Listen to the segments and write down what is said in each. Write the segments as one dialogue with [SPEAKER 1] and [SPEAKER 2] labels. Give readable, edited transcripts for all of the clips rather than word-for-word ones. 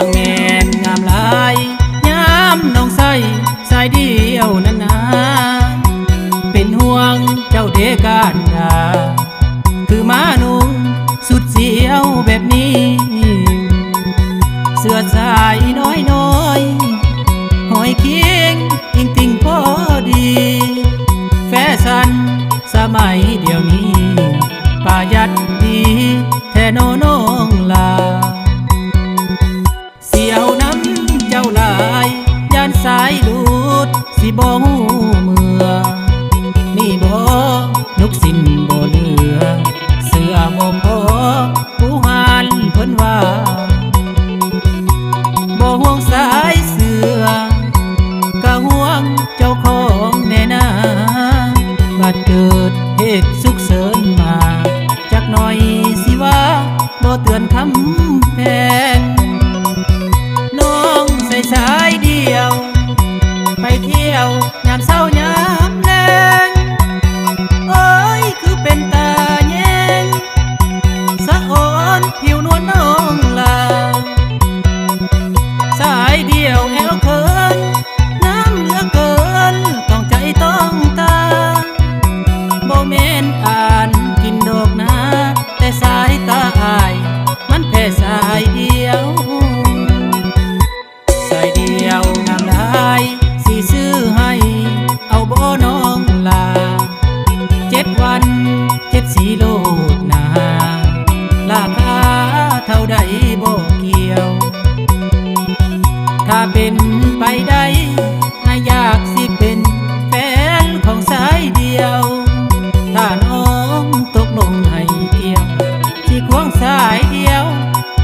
[SPEAKER 1] จังแม่นงามหลายยามน้องใส่สายเดียวนั้นนะเป็นห่วงเจ้าเดการดาคือมานุ่งสุดเสียวแบบนี้เสื้อสายน้อยน้อยหอยเคียงติงติงพอดีแฟชั่นสมัยเดี๋ยวนี้ประหยัดดีแท่น้องลาเสียวน้ำเจ้าลายย่านสายดูดสิบ่หูเมื่อนี่บ่นุกสินบ่เหลือเสื้อบ่พอผู้หานเพิ่นว่าบ่ห่วงสายเสื้อกะห่วงเจ้าของแน่นาบัดเกิดเหตุสุขเสริญมาจักหน่อยสิว่าบ่เตือนคำแพงน้องใส่สายเดียวไปเที่ยวยามเศร้ายามแลงโอ้ยคือเป็นตาแยงสะอ่อนผิวนวลน้องลาสายเดียวแอวเคินน้ำเหลือเกินต้องใจต้องตาบ่แม่นอ่านกินดอกนะแต่สายตาอายมันแค่สายเดียวสายเดียวงามหลายสิซื้อให้เอาบ่น้องลา7 วัน7 สีโลดนาราคาเท่าใดบ่เกี่ยวถ้าเป็นไปได้อยากสิเป็นแฟนของสายเดียวถ้าน้องตกลงให้เกี่ยวที่ควงสายเดียว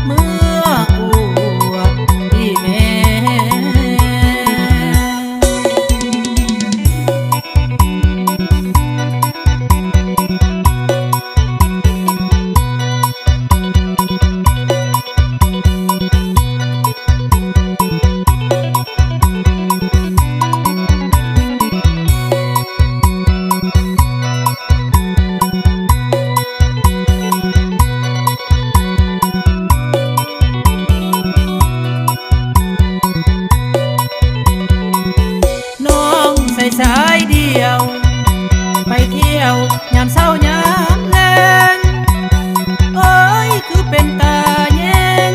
[SPEAKER 1] เมื่ออวดที่แม่สายเดียวไปเที่ยวยามเศร้ายามแลงโอ้ยคือเป็นตาแยง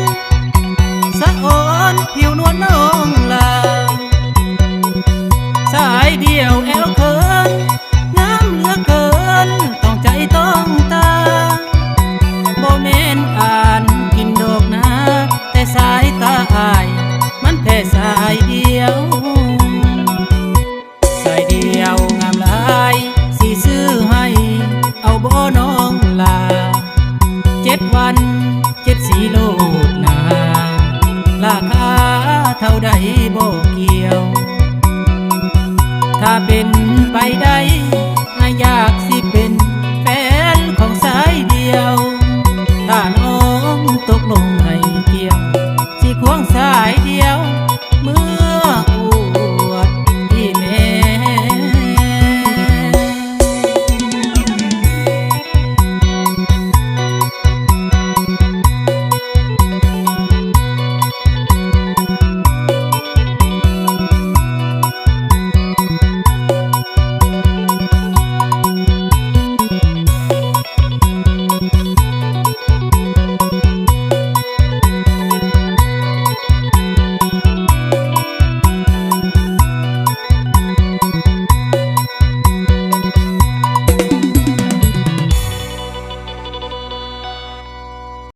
[SPEAKER 1] สะอ่อนผิวนวลน้องลาสายเดียวแอวเคินน้ำเหลือเกินต้องใจต้องตาบ่แม่นอ่านกินดอกนะแต่สายตาอายมันแค่สายเดียวสายเดียวงามหลายสิซื้อให้เอาบ่น้องลา7 วัน7 สีโลดนาราคาเท่าใดบ่เกี่ยวถ้าเป็นไปได้